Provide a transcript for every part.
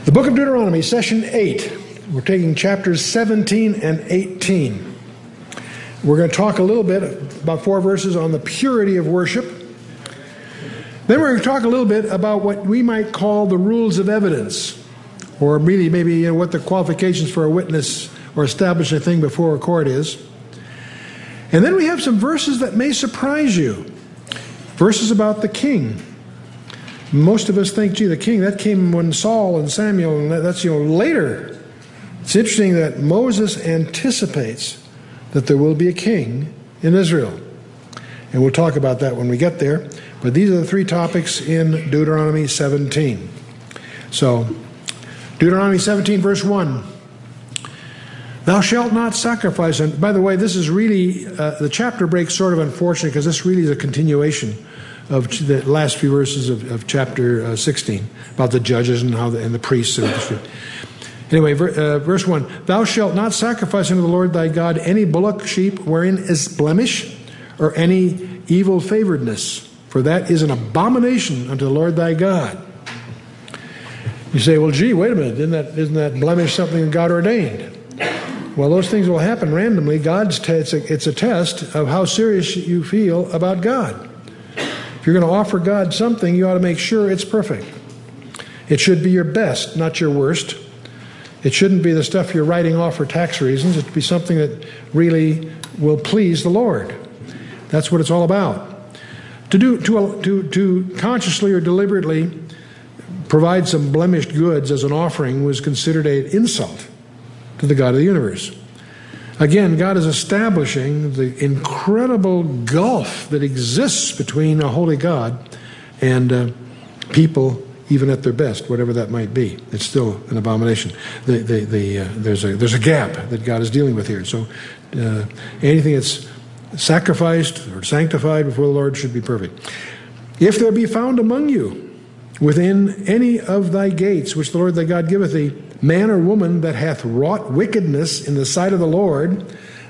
The book of Deuteronomy, session 8. We're taking chapters 17 and 18. We're going to talk a little bit, about 4 verses, on the purity of worship. Then we're going to talk a little bit about what we might call the rules of evidence, or really maybe what the qualifications for a witness or establishing a thing before a court is. And then we have some verses that may surprise you. Verses about the king. Most of us think, gee, the king, that came when Saul and Samuel, and that's later. It's interesting that Moses anticipates that there will be a king in Israel. And we'll talk about that when we get there. But these are the 3 topics in Deuteronomy 17. So, Deuteronomy 17, verse 1. Thou shalt not sacrifice. And by the way, this is really, the chapter break's sort of unfortunate because this really is a continuation of the last few verses of chapter 16 about the judges and how and the priests. Anyway, verse 1. Thou shalt not sacrifice unto the Lord thy God any bullock, sheep, wherein is blemish, or any evil favoredness, for that is an abomination unto the Lord thy God. You say, well, gee, wait a minute, isn't that blemish something that God ordained? Well, those things will happen randomly. It's a test of how serious you feel about God. If you're going to offer God something, you ought to make sure it's perfect. It should be your best, not your worst. It shouldn't be the stuff you're writing off for tax reasons. It should be something that really will please the Lord. That's what it's all about. To consciously or deliberately provide some blemished goods as an offering was considered an insult to the God of the universe. Again, God is establishing the incredible gulf that exists between a holy God and people, even at their best, whatever that might be. It's still an abomination. There's a gap that God is dealing with here. So anything that's sacrificed or sanctified before the Lord should be perfect. If there be found among you within any of thy gates, which the Lord thy God giveth thee, man or woman that hath wrought wickedness in the sight of the Lord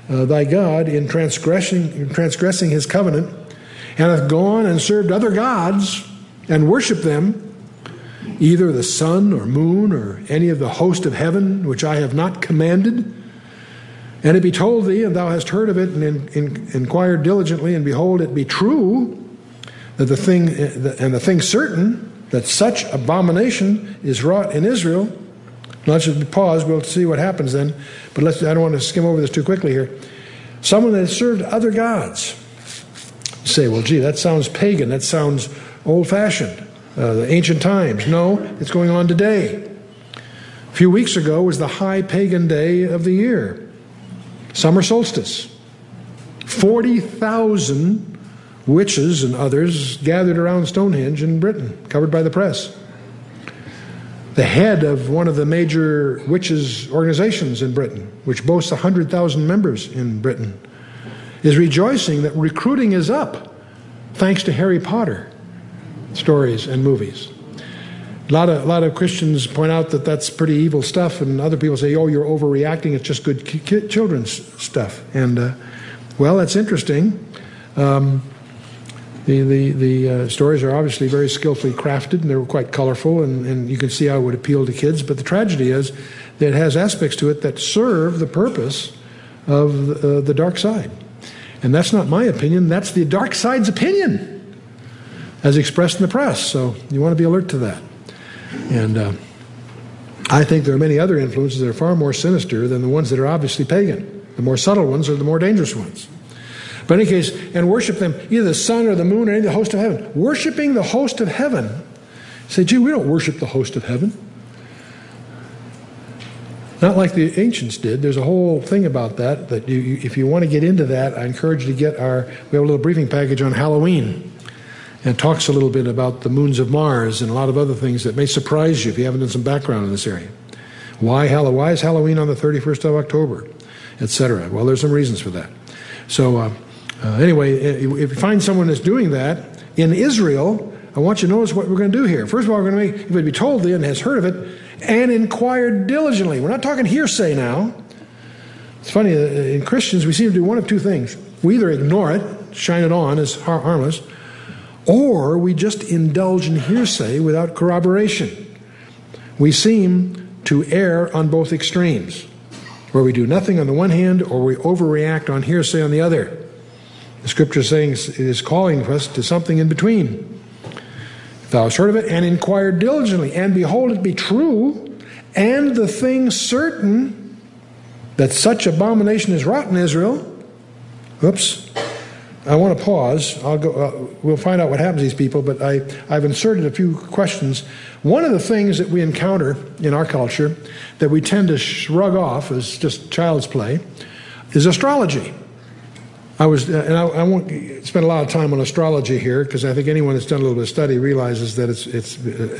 thy God in transgressing his covenant, and hath gone and served other gods and worshipped them, either the sun or moon or any of the host of heaven, which I have not commanded, and it be told thee, and thou hast heard of it, and inquired diligently, and behold, it be true, that the thing certain, that such abomination is wrought in Israel. Now let's just pause. We'll see what happens then. But I don't want to skim over this too quickly here. Someone that has served other gods. You say, well, gee, that sounds pagan. That sounds old-fashioned. The ancient times. No, it's going on today. A few weeks ago was the high pagan day of the year. Summer solstice. 40,000 witches and others gathered around Stonehenge in Britain, covered by the press. The head of one of the major witches' organizations in Britain, which boasts 100,000 members in Britain, is rejoicing that recruiting is up thanks to Harry Potter stories and movies. A lot of Christians point out that that's pretty evil stuff, and other people say, oh, you're overreacting, it's just good children's stuff. And, well, that's interesting. The stories are obviously very skillfully crafted, and they're quite colorful, and you can see how it would appeal to kids. But the tragedy is that it has aspects to it that serve the purpose of the dark side. And that's not my opinion. That's the dark side's opinion, as expressed in the press. So you want to be alert to that. And I think there are many other influences that are far more sinister than the ones that are obviously pagan. The more subtle ones are the more dangerous ones. But in any case, and worship them, either the sun or the moon or any of the host of heaven. Worshipping the host of heaven. Say, gee, we don't worship the host of heaven. Not like the ancients did. There's a whole thing about that, if you want to get into that, I encourage you to get we have a little briefing package on Halloween. And it talks a little bit about the moons of Mars and a lot of other things that may surprise you if you haven't done some background in this area. Why is Halloween on the 31st of October, etc.? Well, there's some reasons for that. So, anyway, if you find someone that's doing that in Israel, I want you to notice what we're going to do here. First of all, we're going to make, if it be told thee and has heard of it, and inquired diligently. We're not talking hearsay now. It's funny, in Christians, we seem to do one of two things. We either ignore it, shine it on as harmless, or we just indulge in hearsay without corroboration. we seem to err on both extremes, where we do nothing on the one hand or we overreact on hearsay on the other. The Scripture is calling us to something in between. If thou hast heard of it and inquired diligently, and behold it be true, and the thing certain that such abomination is wrought in Israel. Oops. I want to pause. We'll find out what happens to these people, but I've inserted a few questions. One of the things that we encounter in our culture that we tend to shrug off as just child's play is astrology. I won't spend a lot of time on astrology here, because I think anyone that's done a little bit of study realizes that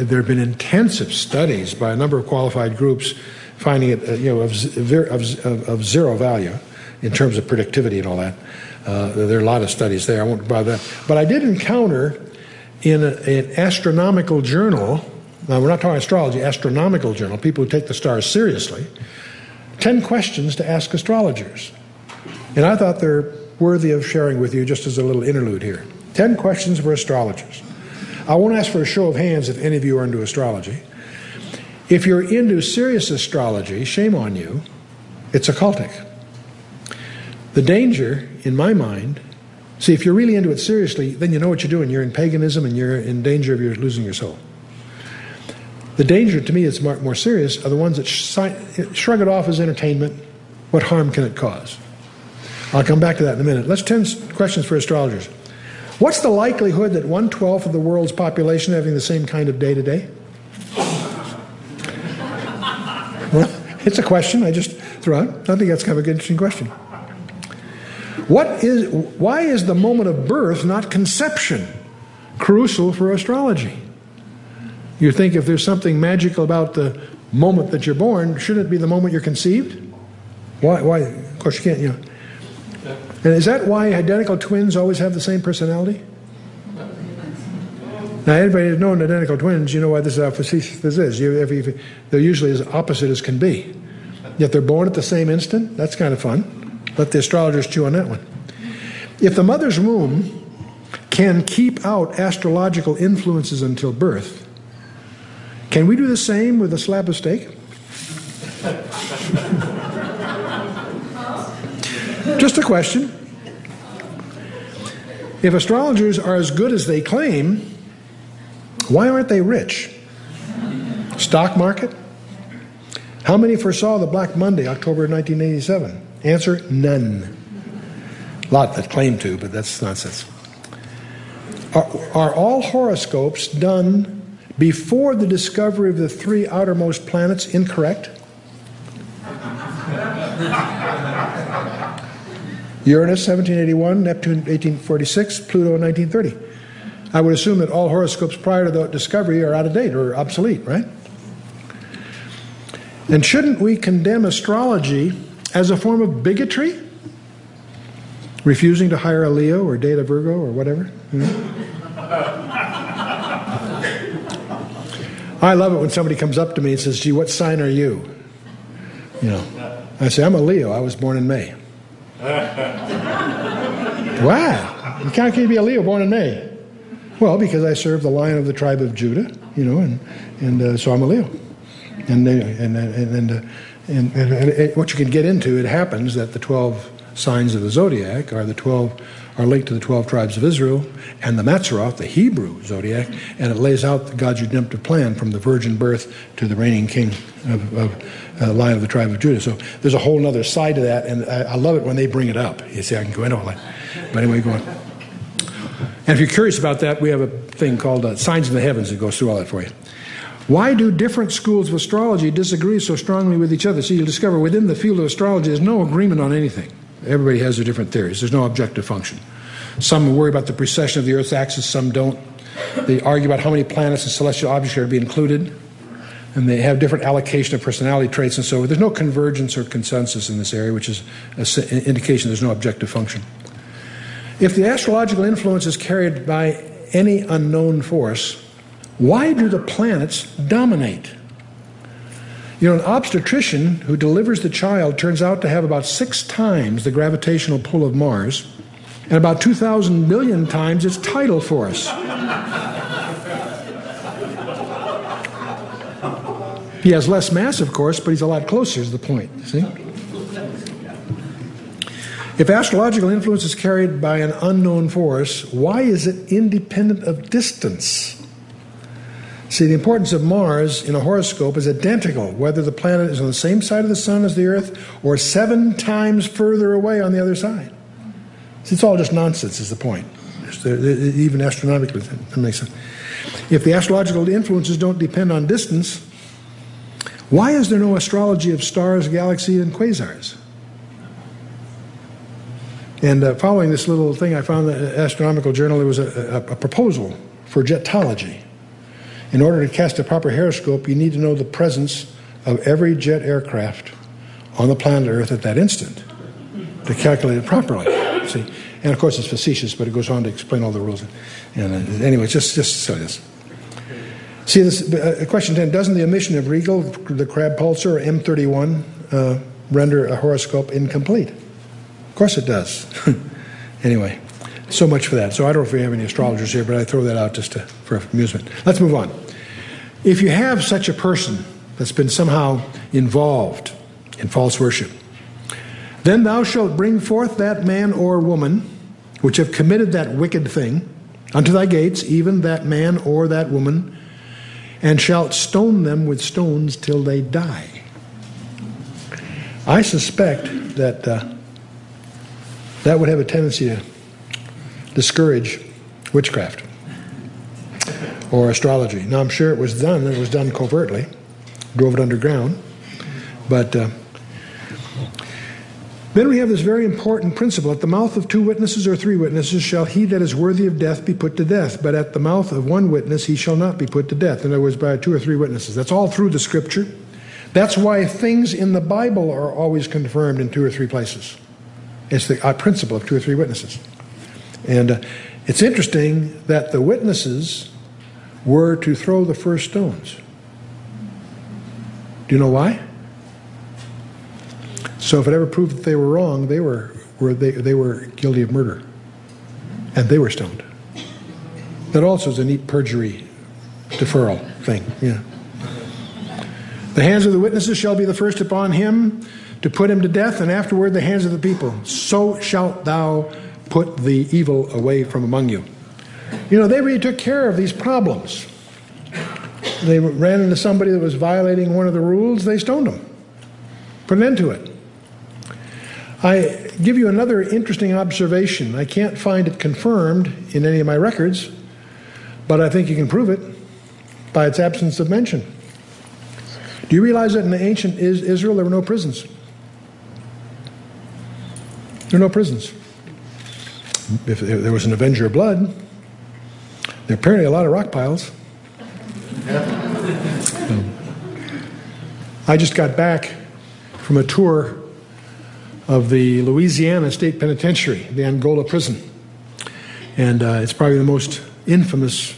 there have been intensive studies by a number of qualified groups finding it of zero value in terms of productivity and all that. There are a lot of studies there. I won't bother that. But I did encounter in an astronomical journal, now we're not talking astrology, astronomical journal, people who take the stars seriously, 10 questions to ask astrologers. And I thought they're worthy of sharing with you just as a little interlude here. 10 questions for astrologers. I won't ask for a show of hands if any of you are into astrology. If you're into serious astrology, shame on you. It's occultic. The danger, in my mind, see, if you're really into it seriously, then you know what you're doing. You're in paganism and you're in danger of losing your soul. The danger, to me, is more serious, are the ones that shrug it off as entertainment. What harm can it cause? I'll come back to that in a minute. Let's 10 questions for astrologers. What's the likelihood that 1/12 of the world's population having the same kind of day today? Well, it's a question I just threw out. I think that's kind of an interesting question. Why is the moment of birth not conception crucial for astrology? You think if there's something magical about the moment that you're born, shouldn't it be the moment you're conceived? Why? Of course, you can't, And is that why identical twins always have the same personality? Now, anybody who's known identical twins, you know why this is how facetious this is. They're usually as opposite as can be. Yet they're born at the same instant. That's kind of fun. Let the astrologers chew on that one. If the mother's womb can keep out astrological influences until birth, can we do the same with a slab of steak? Just a question. If astrologers are as good as they claim, why aren't they rich? Stock market? How many foresaw the Black Monday, October 1987? Answer, none. A lot that claim to, but that's nonsense. Are all horoscopes done before the discovery of the 3 outermost planets incorrect? Uranus, 1781, Neptune, 1846, Pluto, 1930. I would assume that all horoscopes prior to the discovery are out of date or obsolete, right? And shouldn't we condemn astrology as a form of bigotry? Refusing to hire a Leo or date a Virgo or whatever? I love it when somebody comes up to me and says, gee, what sign are you? I say, I'm a Leo. I was born in May. Wow. How can you be a Leo born in May? Well, because I serve the Lion of the tribe of Judah, and so I'm a Leo. And what you can get into, it happens that the 12 signs of the zodiac are linked to the 12 tribes of Israel and the Mazzaroth, the Hebrew zodiac, and it lays out God's redemptive plan from the virgin birth to the reigning king of Lion of the tribe of Judah. So there's a whole other side to that, and I love it when they bring it up. You see, I can go into all that. But anyway, go on. And if you're curious about that, we have a thing called Signs in the Heavens that goes through all that for you. Why do different schools of astrology disagree so strongly with each other? So you'll discover within the field of astrology there's no agreement on anything. Everybody has their different theories. There's no objective function. Some worry about the precession of the Earth's axis, some don't. They argue about how many planets and celestial objects are to be included, and they have different allocation of personality traits and so forth. There's no convergence or consensus in this area, which is an indication there's no objective function. If the astrological influence is carried by any unknown force, why do the planets dominate? An obstetrician who delivers the child turns out to have about 6 times the gravitational pull of Mars and about 2,000 million times its tidal force. He has less mass, of course, but he's a lot closer is the point, see? If astrological influence is carried by an unknown force, why is it independent of distance? See, the importance of Mars in a horoscope is identical whether the planet is on the same side of the sun as the Earth or 7 times further away on the other side. See, it's all just nonsense is the point. Even astronomically, that makes sense. If the astrological influences don't depend on distance, why is there no astrology of stars, galaxies, and quasars? And following this little thing, I found that in the Astronomical Journal there was a proposal for jetology. In order to cast a proper horoscope, you need to know the presence of every jet aircraft on the planet Earth at that instant to calculate it properly. See, and of course it's facetious, but it goes on to explain all the rules. And anyway, just so this. See, this question 10: doesn't the omission of Regal, the Crab Pulsar, or M31 render a horoscope incomplete? Of course it does. Anyway. So much for that. So I don't know if we have any astrologers here, but I throw that out just for amusement. Let's move on. If you have such a person that's been somehow involved in false worship, then thou shalt bring forth that man or woman which have committed that wicked thing unto thy gates, even that man or that woman, and shalt stone them with stones till they die. I suspect that that would have a tendency to discourage witchcraft or astrology. Now, I'm sure it was done covertly, drove it underground, but then we have this very important principle: at the mouth of 2 witnesses or 3 witnesses shall he that is worthy of death be put to death, but at the mouth of 1 witness he shall not be put to death. In other words, by 2 or 3 witnesses. That's all through the Scripture. That's why things in the Bible are always confirmed in 2 or 3 places. It's the principle of 2 or 3 witnesses. And it's interesting that the witnesses were to throw the first stones. Do you know why? So if it ever proved that they were wrong, they were guilty of murder, and they were stoned. That also is a neat perjury deferral thing. Yeah. The hands of the witnesses shall be the first upon him to put him to death, and afterward the hands of the people. So shalt thou put the evil away from among you. You know, they really took care of these problems. They ran into somebody that was violating one of the rules, they stoned them. Put an end to it. I give you another interesting observation. I can't find it confirmed in any of my records, but I think you can prove it by its absence of mention. Do you realize that in the ancient Israel there were no prisons? There were no prisons. If there was an avenger of blood, there are apparently a lot of rock piles. I just got back from a tour of the Louisiana State Penitentiary, the Angola prison. And it's probably the most infamous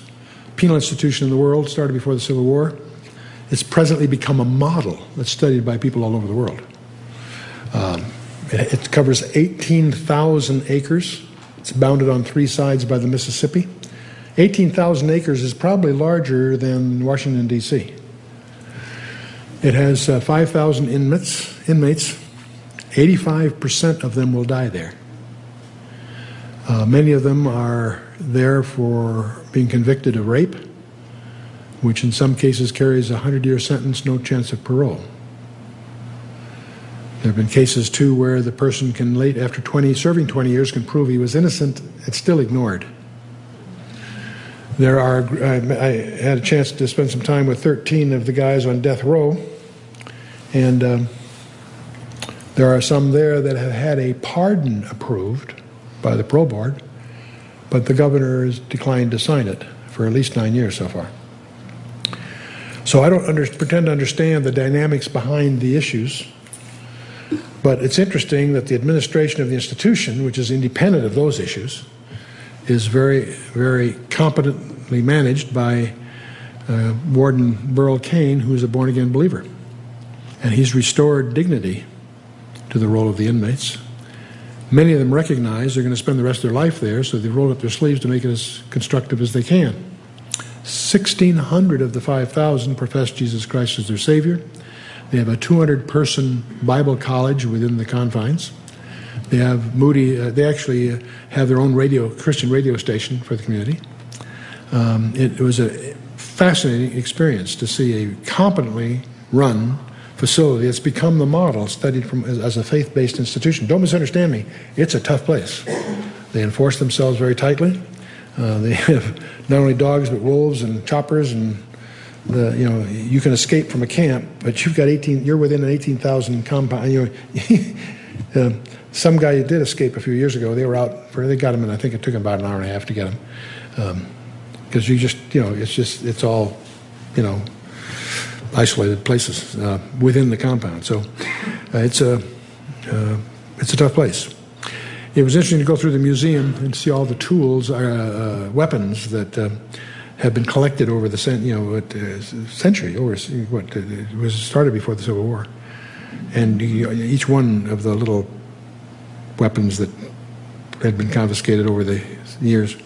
penal institution in the world, started before the Civil War. It's presently become a model that's studied by people all over the world. It covers 18,000 acres. It's bounded on 3 sides by the Mississippi. 18,000 acres is probably larger than Washington, D.C. It has 5,000 inmates. 85% of them will die there. Many of them are there for being convicted of rape, which in some cases carries a 100-year sentence, no chance of parole. There have been cases, too, where the person can after serving 20 years, can prove he was innocent. It's still ignored. I had a chance to spend some time with 13 of the guys on death row, and there are some there that have had a pardon approved by the parole board, but the governor has declined to sign it for at least 9 years so far. So I don't pretend to understand the dynamics behind the issues, but it's interesting that the administration of the institution, which is independent of those issues, is very, very competently managed by Warden Burl Cain, who is a born-again believer. And he's restored dignity to the role of the inmates. Many of them recognize they're going to spend the rest of their life there, so they've rolled up their sleeves to make it as constructive as they can. 1,600 of the 5,000 profess Jesus Christ as their Savior. They have a 200-person Bible college within the confines. They have Moody. They actually have their own Christian radio station for the community. It was a fascinating experience to see a competently run facility that's become the model studied as a faith-based institution. Don't misunderstand me. It's a tough place. They enforce themselves very tightly. They have not only dogs but wolves and choppers, and you can escape from a camp, but you're within an 18,000 compound. Some guy did escape a few years ago. They were out they got him, and I think it took him about an hour and a half to get him, because it's all isolated places within the compound. So it's a tough place. It was interesting to go through the museum and see all the tools, weapons that have been collected over the century. It was started before the Civil War, and each one of the little weapons that had been confiscated over the years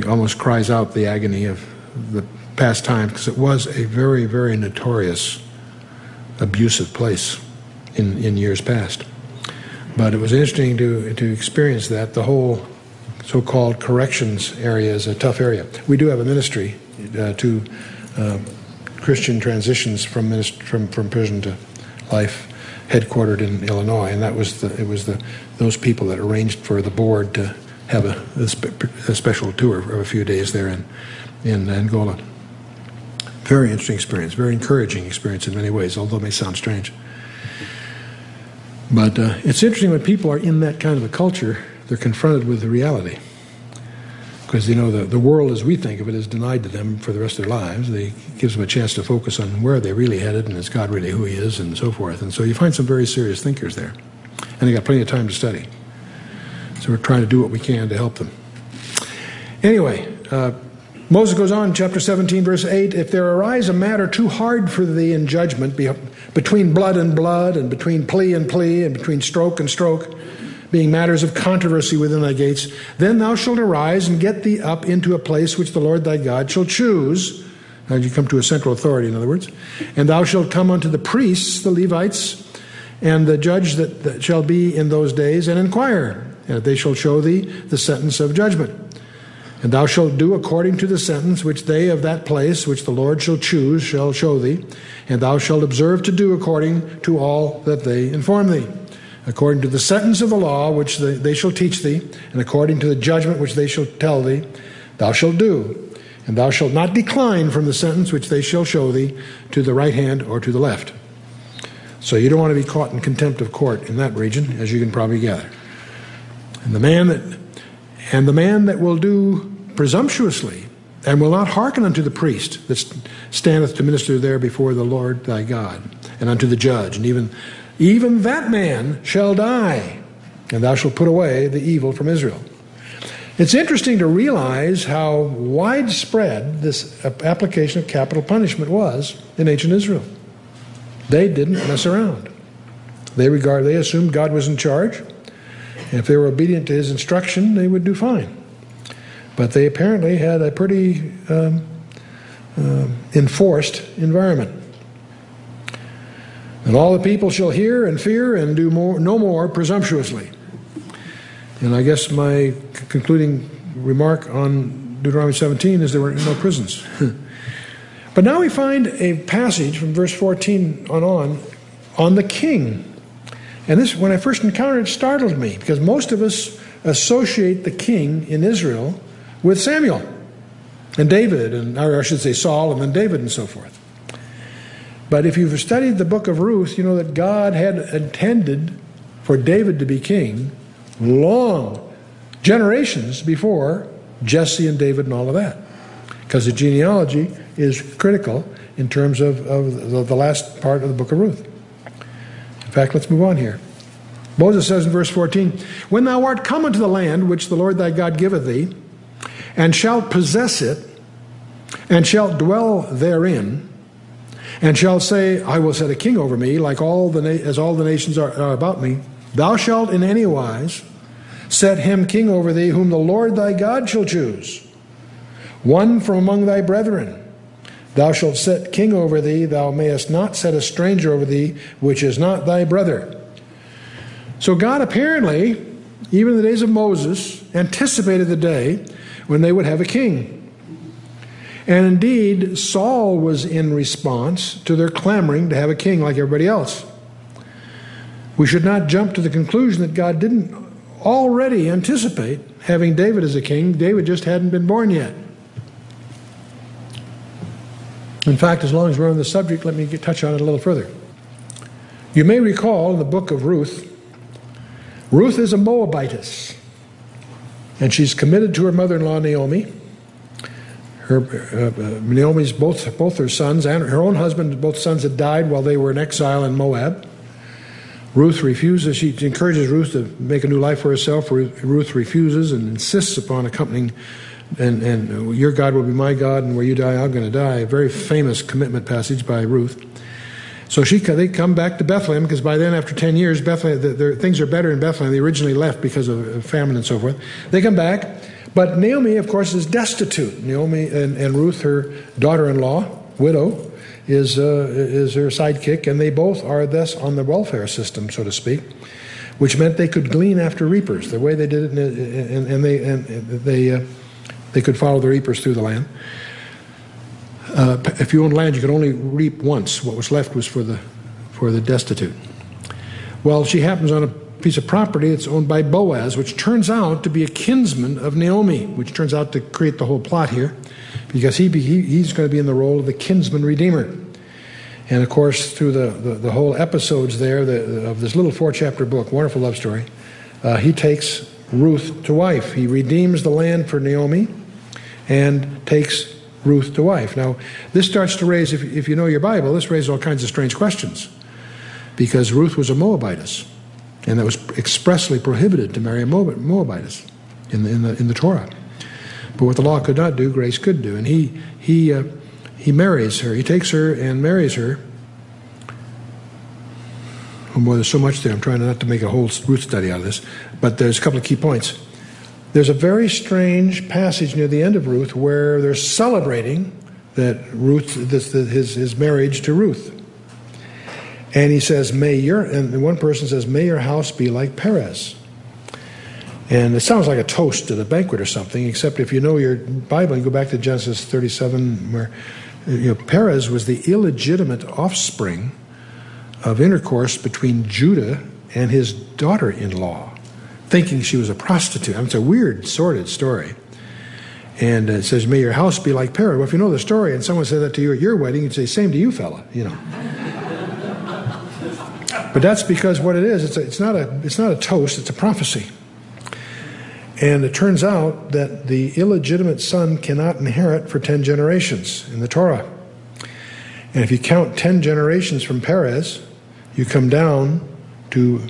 almost cries out the agony of the past time, because it was a very, very notorious abusive place in years past. But it was interesting to experience that. The whole so-called corrections area is a tough area. We do have a ministry to Christian transitions from prison to life, headquartered in Illinois, and those people that arranged for the board to have a special tour of a few days there in Angola. Very interesting experience, very encouraging experience in many ways, although it may sound strange. But it's interesting when people are in that kind of a culture, they're confronted with the reality. Because, the world as we think of it is denied to them for the rest of their lives. It gives them a chance to focus on where they're really headed, and is God really who He is, and so forth. And so you find some very serious thinkers there. And they got plenty of time to study. So we're trying to do what we can to help them. Anyway, Moses goes on, chapter 17, verse 8, "If there arise a matter too hard for thee in judgment, between blood and blood, and between plea and plea, and between stroke and stroke, being matters of controversy within thy gates, then thou shalt arise and get thee up into a place which the Lord thy God shall choose." Now you come to a central authority, in other words. "And thou shalt come unto the priests, the Levites, and the judge that shall be in those days, and inquire, and they shall show thee the sentence of judgment. And thou shalt do according to the sentence which they of that place, which the Lord shall choose, shall show thee. And thou shalt observe to do according to all that they inform thee, according to the sentence of the law which they shall teach thee, and according to the judgment which they shall tell thee, thou shalt do. And thou shalt not decline from the sentence which they shall show thee, to the right hand or to the left." So you don't want to be caught in contempt of court in that region, as you can probably gather. "And the man that will do presumptuously, and will not hearken unto the priest that standeth to minister there before the Lord thy God, and unto the judge, and even that man shall die, and thou shalt put away the evil from Israel." It's interesting to realize how widespread this application of capital punishment was in ancient Israel. They didn't mess around. They assumed God was in charge, and if they were obedient to His instruction, they would do fine. But they apparently had a pretty enforced environment. "And all the people shall hear and fear and do no more presumptuously." And I guess my concluding remark on Deuteronomy 17 is there were no prisons. But now we find a passage from verse 14 on the king. And this, when I first encountered it, startled me, because most of us associate the king in Israel with Samuel and David, or I should say Saul and then David and so forth. But if you've studied the book of Ruth, you know that God had intended for David to be king long generations before Jesse and David and all of that, because the genealogy is critical in terms of the last part of the book of Ruth. In fact, let's move on here. Moses says in verse 14, "When thou art come unto the land which the Lord thy God giveth thee, and shalt possess it, and shalt dwell therein, and shalt say, I will set a king over me, like as all the nations are about me, thou shalt in any wise set him king over thee, whom the Lord thy God shall choose. one from among thy brethren. Thou shalt set king over thee. Thou mayest not set a stranger over thee, which is not thy brother. So God apparently, even in the days of Moses, anticipated the day when they would have a king. And indeed, Saul was in response to their clamoring to have a king like everybody else. We should not jump to the conclusion that God didn't already anticipate having David as a king. David just hadn't been born yet. In fact, as long as we're on the subject, let me touch on it a little further. You may recall in the book of Ruth, Ruth is a Moabitess, and she's committed to her mother-in-law Naomi. Naomi's both her sons and her own husband, both sons had died while they were in exile in Moab. Ruth refuses. She encourages Ruth to make a new life for herself. Ruth refuses and insists upon accompanying, and your God will be my God, and where you die, I'm going to die. A very famous commitment passage by Ruth. So they come back to Bethlehem, because by then, after 10 years, Bethlehem, things are better in Bethlehem. They originally left because of famine and so forth. They come back. But Naomi, of course, is destitute. Naomi and Ruth, her daughter-in-law, widow, is her sidekick, and they both are thus on the welfare system, so to speak, which meant they could glean after reapers. The way they did it, and they could follow the reapers through the land. If you owned land, you could only reap once. What was left was for the destitute. Well, she happens on a piece of property that's owned by Boaz, which turns out to be a kinsman of Naomi, which turns out to create the whole plot here, because he's going to be in the role of the kinsman redeemer. And of course, through the whole episodes there of this little 4-chapter book, wonderful love story, he takes Ruth to wife. He redeems the land for Naomi and takes Ruth to wife. Now, this starts to raise, if you know your Bible, this raises all kinds of strange questions, because Ruth was a Moabitess. And that was expressly prohibited to marry a Moabitess in the Torah. But what the law could not do, grace could do. And he marries her. He takes her and marries her. Oh boy, there's so much there. I'm trying not to make a whole Ruth study out of this. But there's a couple of key points. There's a very strange passage near the end of Ruth where they're celebrating that his marriage to Ruth. And he says, and one person says, may your house be like Perez. And it sounds like a toast at a banquet or something, except if you know your Bible, you go back to Genesis 37, where Perez was the illegitimate offspring of intercourse between Judah and his daughter-in-law, thinking she was a prostitute. I mean, it's a weird, sordid story. And it says, may your house be like Perez. Well, if you know the story and someone said that to you at your wedding, you'd say, same to you, fella, But that's because what it is, it's not a toast, it's a prophecy. And it turns out that the illegitimate son cannot inherit for 10 generations in the Torah. And if you count 10 generations from Perez, you come down to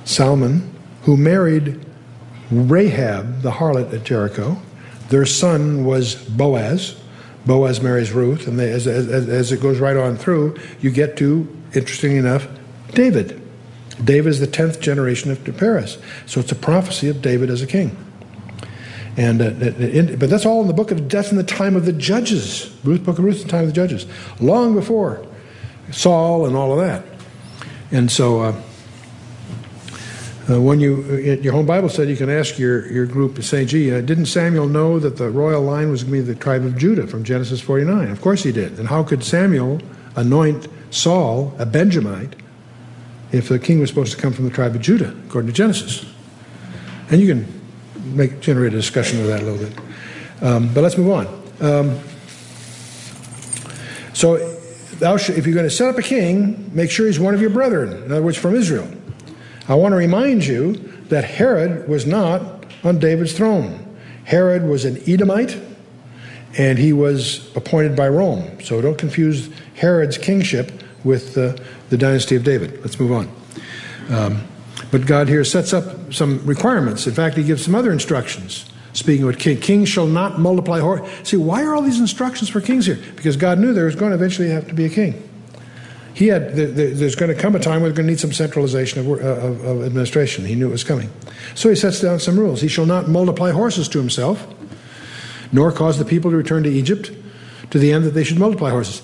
Salmon, who married Rahab, the harlot at Jericho. Their son was Boaz. Boaz marries Ruth, and as it goes right on through, you get to, interestingly enough, David. David is the 10th generation of Perez. So it's a prophecy of David as a king. And but that's all in the book of, that's in the time of the judges. Book of Ruth, the time of the judges. Long before Saul and all of that. And so when your home Bible said, you can ask your group, say, gee, didn't Samuel know that the royal line was going to be the tribe of Judah from Genesis 49? Of course he did. And how could Samuel anoint Saul, a Benjamite, if the king was supposed to come from the tribe of Judah, according to Genesis? And you can generate a discussion of that a little bit. But let's move on. So if you're going to set up a king, make sure he's one of your brethren, in other words, from Israel. I want to remind you that Herod was not on David's throne. Herod was an Edomite, and he was appointed by Rome. So don't confuse Herod's kingship with the dynasty of David. Let's move on. But God here sets up some requirements. In fact, he gives some other instructions. Speaking of kings shall not multiply horses. See, why are all these instructions for kings here? Because God knew there was going to eventually have to be a king. There's going to come a time where we're going to need some centralization of administration. He knew it was coming. So he sets down some rules. He shall not multiply horses to himself. nor cause the people to return to Egypt, to the end that they should multiply horses.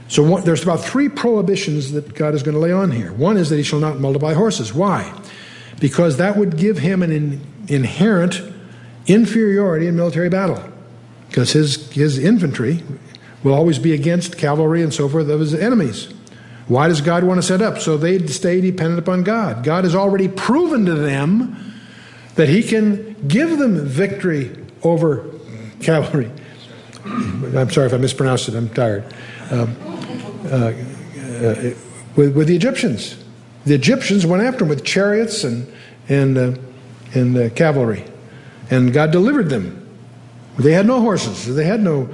So there's about 3 prohibitions that God is going to lay on here. One is that he shall not multiply horses. Why? Because that would give him an inherent inferiority in military battle. Because his infantry will always be against cavalry and so forth of his enemies. Why does God want to set up? So they stay dependent upon God. God has already proven to them that he can give them victory over cavalry. I'm sorry if I mispronounced it. I'm tired. With the Egyptians. The Egyptians went after them with chariots and cavalry. And God delivered them. They had no horses. They had no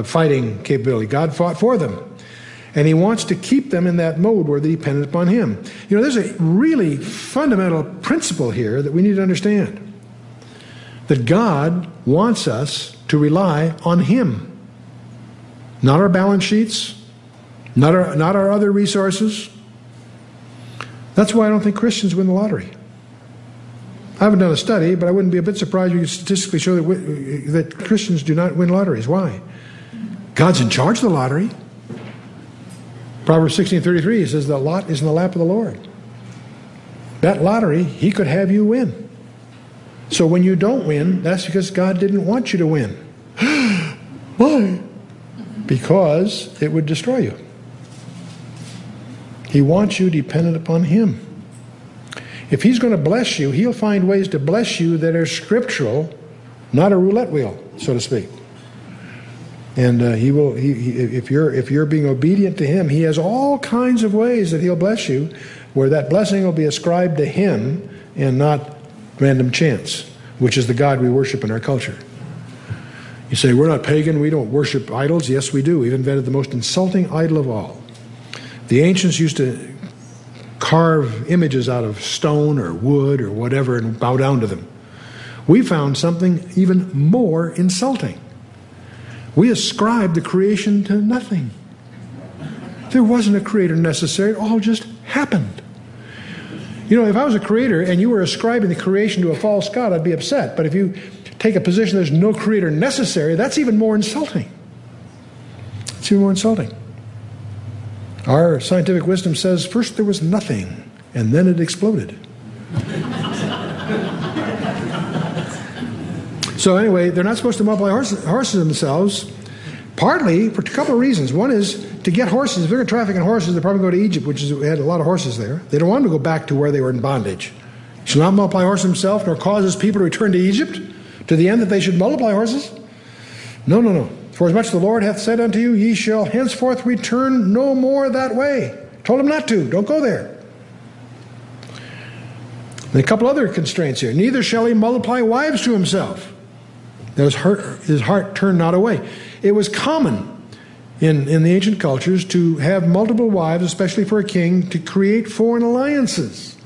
fighting capability. God fought for them. And he wants to keep them in that mode where they're dependent upon him. You know, there's a really fundamental principle here that we need to understand. That God wants us to rely on him. Not our balance sheets. Not our other resources. That's why I don't think Christians win the lottery. I haven't done a study, but I wouldn't be a bit surprised if you could statistically show that Christians do not win lotteries. Why? God's in charge of the lottery. Proverbs 16:33 says the lot is in the lap of the Lord. That lottery, he could have you win. So when you don't win, that's because God didn't want you to win. Why? Because it would destroy you. He wants you dependent upon him. If he's going to bless you, he'll find ways to bless you that are scriptural, not a roulette wheel, so to speak. And if you're being obedient to him, he has all kinds of ways that he'll bless you, where that blessing will be ascribed to him and not random chance, which is the God we worship in our culture. You say, we're not pagan, we don't worship idols. Yes, we do. We've invented the most insulting idol of all. The ancients used to carve images out of stone or wood or whatever and bow down to them. We found something even more insulting. We ascribed the creation to nothing. There wasn't a creator necessary. It all just happened. You know, if I was a creator and you were ascribing the creation to a false god, I'd be upset. But if you take a position there's no creator necessary, that's even more insulting. It's even more insulting. Our scientific wisdom says first there was nothing, and then it exploded. So anyway, they're not supposed to multiply horses themselves, partly for a couple of reasons. One is to get horses. If they're going to traffic in horses, they'll probably go to Egypt, which had a lot of horses there. They don't want them to go back to where they were in bondage. He shall not multiply horses himself, nor cause his people to return to Egypt, to the end that they should multiply horses. No, no, no. For as much as the Lord hath said unto you, ye shall henceforth return no more that way. Told him not to. Don't go there. And a couple other constraints here. Neither shall he multiply wives to himself, that his heart turned not away. It was common in the ancient cultures to have multiple wives, especially for a king, to create foreign alliances.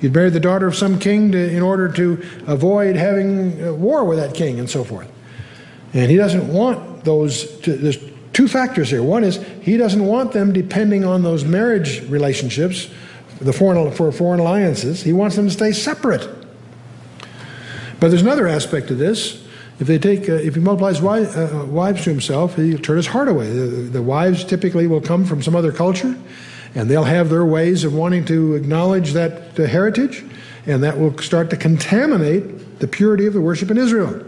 You'd marry the daughter of some king in order to avoid having war with that king and so forth. And he doesn't want those. There's 2 factors here. One is he doesn't want them depending on those marriage relationships, for foreign alliances. He wants them to stay separate. But there's another aspect to this. If he multiplies wives to himself, he'll turn his heart away. The wives typically will come from some other culture, and they'll have their ways of wanting to acknowledge that heritage, and that will start to contaminate the purity of the worship in Israel.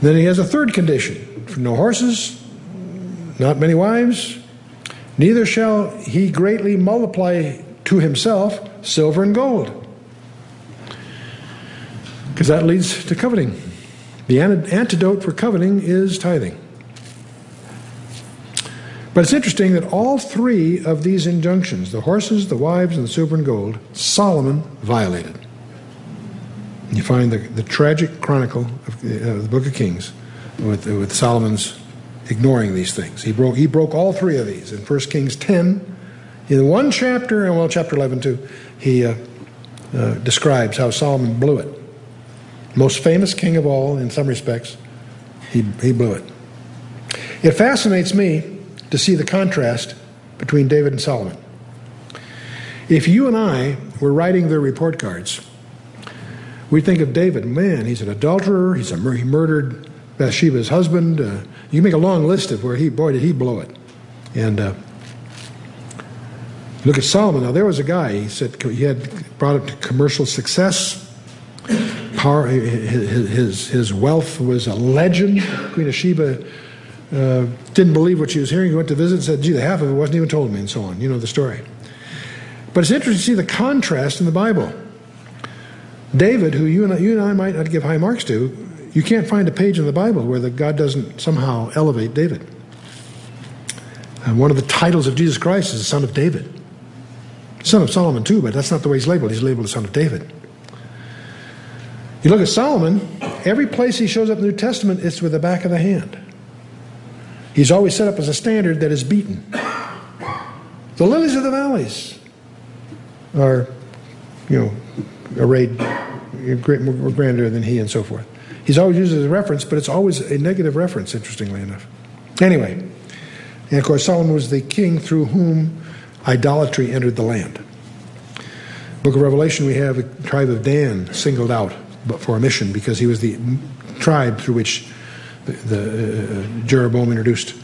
Then he has a third condition. No horses, not many wives. Neither shall he greatly multiply to himself silver and gold. Because that leads to coveting. The antidote for coveting is tithing. But it's interesting that all 3 of these injunctions, the horses, the wives, and the silver and gold, Solomon violated. You find the tragic chronicle of the book of Kings with Solomon's ignoring these things. He broke all 3 of these. In 1 Kings 10, in one chapter, and chapter 11 too, he describes how Solomon blew it. Most famous king of all, in some respects, he blew it. It fascinates me to see the contrast between David and Solomon. If you and I were writing their report cards, We think of David, man, he's an adulterer, he murdered Bathsheba's husband. You make a long list of where boy, did he blow it. And look at Solomon. Now, there was a guy, he said he had brought it to commercial success. Power, his wealth was a legend. Queen of Sheba didn't believe what she was hearing. He went to visit and said, gee, the half of it wasn't even told me, and so on. You know the story. But it's interesting to see the contrast in the Bible. David, who you and I might not give high marks to, you can't find a page in the Bible where God doesn't somehow elevate David. And one of the titles of Jesus Christ is the Son of David. Son of Solomon too, but that's not the way he's labeled. He's labeled the Son of David. You look at Solomon, every place he shows up in the New Testament, it's with the back of the hand. He's always set up as a standard that is beaten. The lilies of the valleys are, arrayed more grander than he and so forth. He's always used as a reference, but it's always a negative reference, interestingly enough. Anyway, and of course Solomon was the king through whom idolatry entered the land. Book of Revelation, we have a tribe of Dan singled out for a mission because he was the tribe through which Jeroboam introduced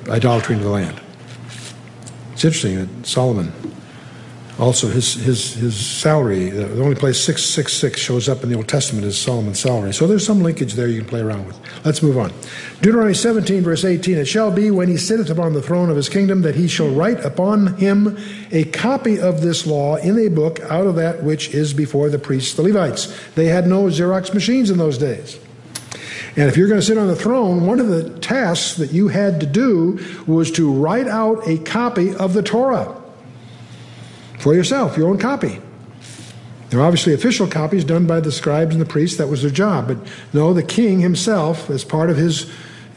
idolatry into the land. It's interesting that Solomon, also his salary, the only place 666 shows up in the Old Testament is Solomon's salary. So there's some linkage there you can play around with. Let's move on. Deuteronomy 17, verse 18, it shall be when he sitteth upon the throne of his kingdom that he shall write upon him a copy of this law in a book out of that which is before the priests, the Levites. They had no Xerox machines in those days. And if you're going to sit on the throne, one of the tasks that you had to do was to write out a copy of the Torah for yourself, your own copy. There are obviously official copies done by the scribes and the priests. That was their job. But no, the king himself, as part of his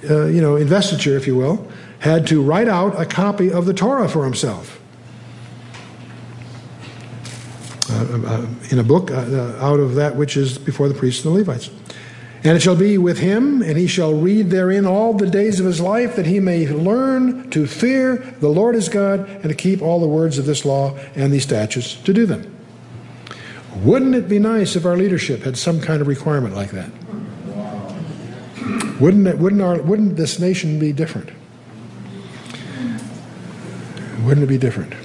investiture, if you will, had to write out a copy of the Torah for himself. In a book out of that which is before the priests and the Levites. And it shall be with him, and he shall read therein all the days of his life, that he may learn to fear the Lord his God, and to keep all the words of this law and these statutes to do them. Wouldn't it be nice if our leadership had some kind of requirement like that? Wouldn't this nation be different? Wouldn't it be different?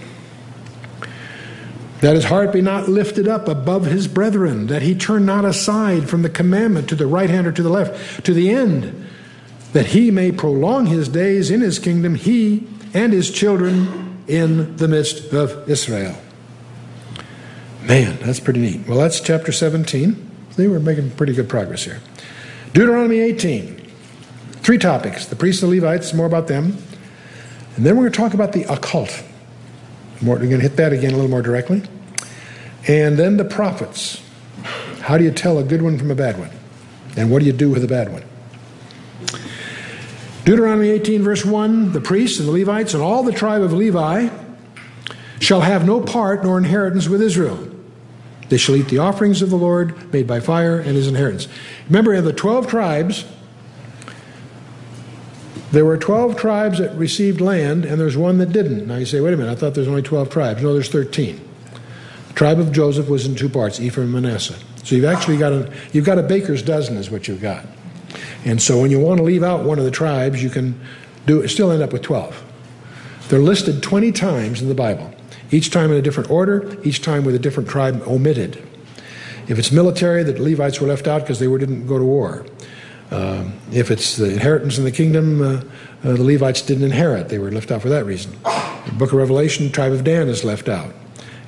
That his heart be not lifted up above his brethren, that he turn not aside from the commandment to the right hand or to the left, to the end that he may prolong his days in his kingdom, he and his children in the midst of Israel. Man, that's pretty neat. Well, that's chapter 17. See, we're making pretty good progress here. Deuteronomy 18. 3 topics. The priests and the Levites, more about them. And then we're going to talk about the occult. We're going to hit that again a little more directly. And then the prophets. How do you tell a good one from a bad one? And what do you do with a bad one? Deuteronomy 18, verse 1, the priests and the Levites and all the tribe of Levi shall have no part nor inheritance with Israel. They shall eat the offerings of the Lord made by fire and his inheritance. Remember, in the 12 tribes, there were 12 tribes that received land, and there's one that didn't. Now you say, wait a minute, I thought there's only 12 tribes. No, there's 13. The tribe of Joseph was in 2 parts, Ephraim and Manasseh. So you've actually got a baker's dozen is what you've got. And so when you want to leave out one of the tribes, you can still end up with 12. They're listed 20 times in the Bible, each time in a different order, each time with a different tribe omitted. If it's military, the Levites were left out because they didn't go to war. If it's the inheritance in the kingdom, the Levites didn't inherit. They were left out for that reason. The book of Revelation, tribe of Dan is left out,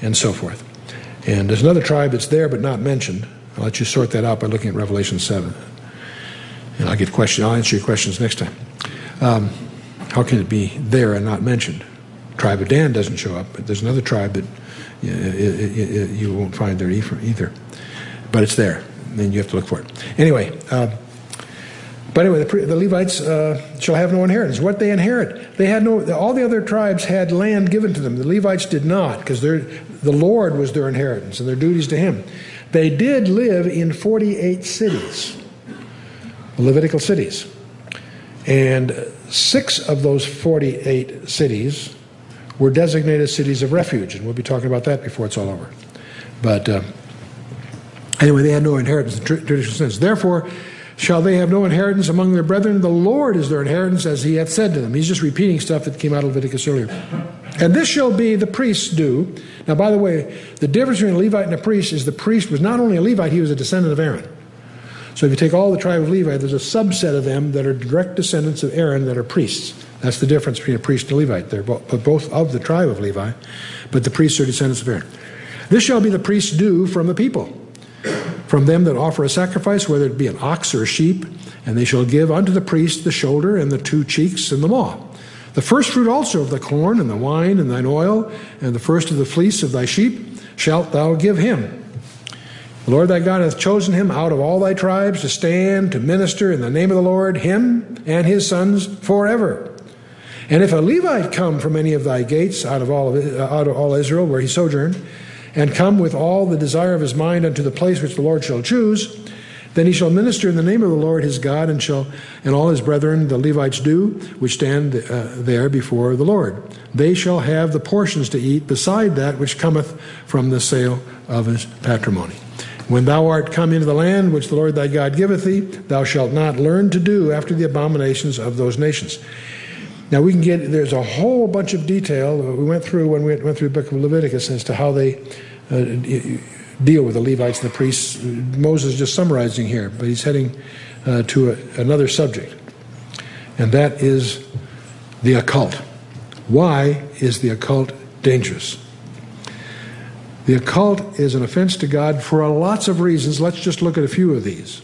and so forth. And there's another tribe that's there but not mentioned. I'll let you sort that out by looking at Revelation 7. And I'll answer your questions next time. How can it be there and not mentioned? Tribe of Dan doesn't show up, but there's another tribe that you won't find there either. But it's there, and you have to look for it. Anyway, the Levites shall have no inheritance. What they inherit, all the other tribes had land given to them. The Levites did not, because the Lord was their inheritance and their duties to him. They did live in 48 cities, Levitical cities. And 6 of those 48 cities were designated cities of refuge, and we'll be talking about that before it's all over. But Anyway, they had no inheritance in traditional sense. Therefore, shall they have no inheritance among their brethren? The Lord is their inheritance, as he hath said to them. He's just repeating stuff that came out of Leviticus earlier. And this shall be the priest's due. Now, by the way, the difference between a Levite and a priest is the priest was not only a Levite, he was a descendant of Aaron. So if you take all the tribe of Levi, there's a subset of them that are direct descendants of Aaron that are priests. That's the difference between a priest and a Levite. They're both of the tribe of Levi, but the priests are descendants of Aaron. This shall be the priest's due from the people, from them that offer a sacrifice, whether it be an ox or a sheep, and they shall give unto the priest the shoulder and the 2 cheeks and the maw. The first fruit also of the corn and the wine and thine oil, and the first of the fleece of thy sheep, shalt thou give him. The Lord thy God hath chosen him out of all thy tribes to stand, to minister in the name of the Lord, him and his sons forever. And if a Levite come from any of thy gates out of all Israel where he sojourned, and come with all the desire of his mind unto the place which the Lord shall choose, then he shall minister in the name of the Lord his God, and all his brethren, the Levites do, which stand there before the Lord. They shall have the portions to eat beside that which cometh from the sale of his patrimony. When thou art come into the land which the Lord thy God giveth thee, thou shalt not learn to do after the abominations of those nations. Now there's a whole bunch of detail we went through when we went through the book of Leviticus as to how they deal with the Levites and the priests. Moses is just summarizing here, but he's heading to another subject, and that is the occult. Why is the occult dangerous? The occult is an offense to God for lots of reasons. Let's just look at a few of these.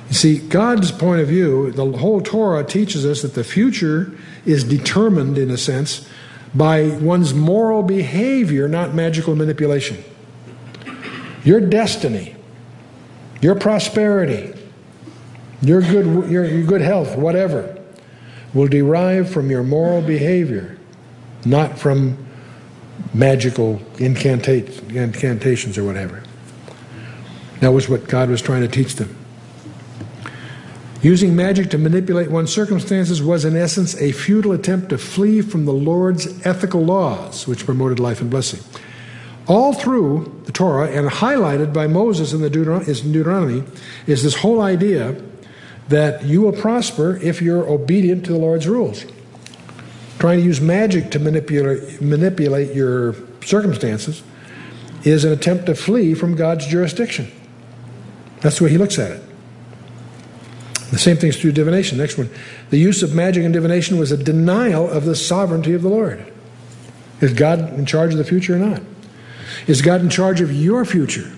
You see, God's point of view, the whole Torah teaches us that the future is determined, in a sense, by one's moral behavior, not magical manipulation. Your destiny, your prosperity, your good health, whatever, will derive from your moral behavior, not from magical incantations or whatever. That was what God was trying to teach them. Using magic to manipulate one's circumstances was, in essence, a futile attempt to flee from the Lord's ethical laws, which promoted life and blessing. All through the Torah, and highlighted by Moses in Deuteronomy, is this whole idea that you will prosper if you're obedient to the Lord's rules. Trying to use magic to manipulate your circumstances is an attempt to flee from God's jurisdiction. That's the way he looks at it. The same thing is true of divination. Next one. The use of magic and divination was a denial of the sovereignty of the Lord. Is God in charge of the future or not? Is God in charge of your future?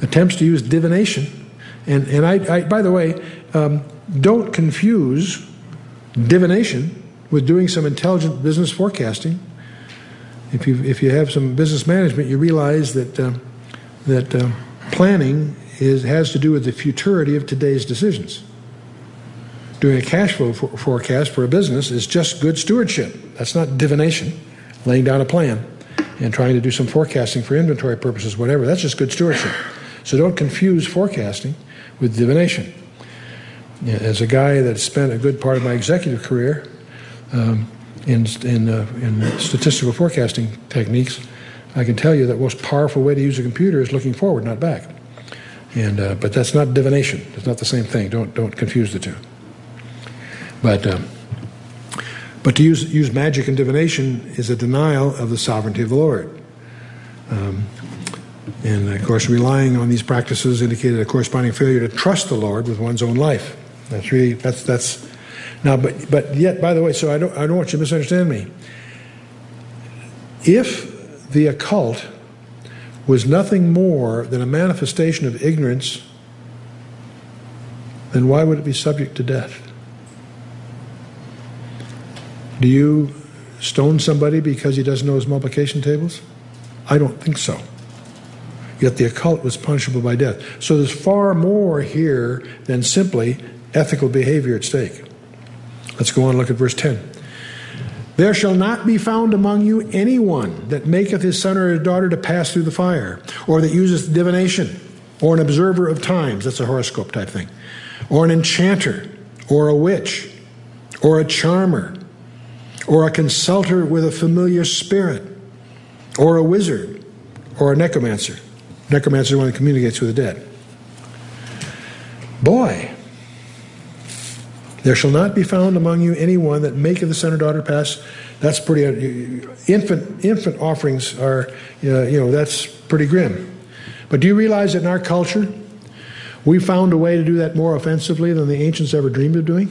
Attempts to use divination. And I by the way, don't confuse divination with doing some intelligent business forecasting. If you have some business management, you realize that planning has to do with the futurity of today's decisions. Doing a cash flow forecast for a business is just good stewardship. That's not divination, laying down a plan and trying to do some forecasting for inventory purposes, whatever. That's just good stewardship. So don't confuse forecasting with divination. As a guy that spent a good part of my executive career in statistical forecasting techniques, I can tell you that the most powerful way to use a computer is looking forward, not back. But that's not divination. It's not the same thing. Don't confuse the two. But to use magic and divination is a denial of the sovereignty of the Lord. And of course, relying on these practices indicated a corresponding failure to trust the Lord with one's own life. That's now. But yet, by the way, so I don't want you to misunderstand me. If the occult was nothing more than a manifestation of ignorance, then why would it be subject to death? Do you stone somebody because he doesn't know his multiplication tables? I don't think so. Yet the occult was punishable by death. So there's far more here than simply ethical behavior at stake. Let's go on and look at verse 10. There shall not be found among you anyone that maketh his son or his daughter to pass through the fire, or that useth divination, or an observer of times, that's a horoscope type thing, or an enchanter, or a witch, or a charmer, or a consulter with a familiar spirit, or a wizard, or a necromancer. Necromancer is the one that communicates with the dead. Boy, there shall not be found among you anyone that maketh the son or daughter pass. That's pretty. Infant offerings are, that's pretty grim. But do you realize that in our culture, we found a way to do that more offensively than the ancients ever dreamed of doing?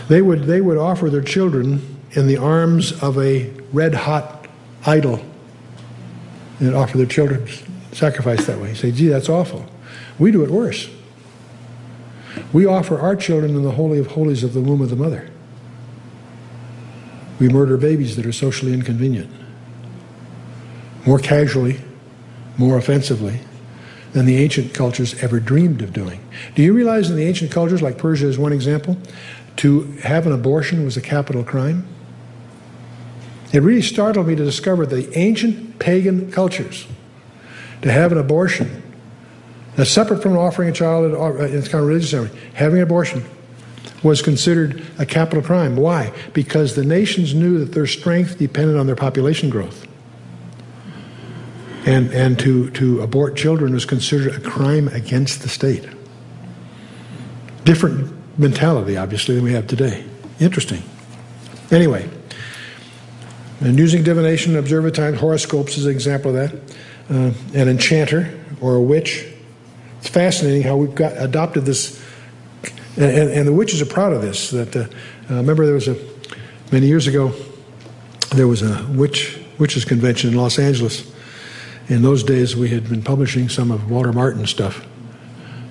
They would offer their children in the arms of a red-hot idol and offer their children sacrifice that way. You say, gee, that's awful. We do it worse. We offer our children in the Holy of Holies of the womb of the mother. We murder babies that are socially inconvenient. More casually, more offensively than the ancient cultures ever dreamed of doing. Do you realize in the ancient cultures, like Persia is one example, to have an abortion was a capital crime? It really startled me to discover the ancient pagan cultures, to have an abortion, that's separate from offering a child in its kind of religious ceremony, having an abortion was considered a capital crime. Why? Because the nations knew that their strength depended on their population growth. And to abort children was considered a crime against the state. Different mentality, obviously, than we have today. Interesting. Anyway, and using divination, observer time, horoscopes is an example of that. An enchanter or a witch. It's fascinating how we've adopted this, and the witches are proud of this. That remember, many years ago, there was a witches convention in Los Angeles. In those days, we had been publishing some of Walter Martin's stuff.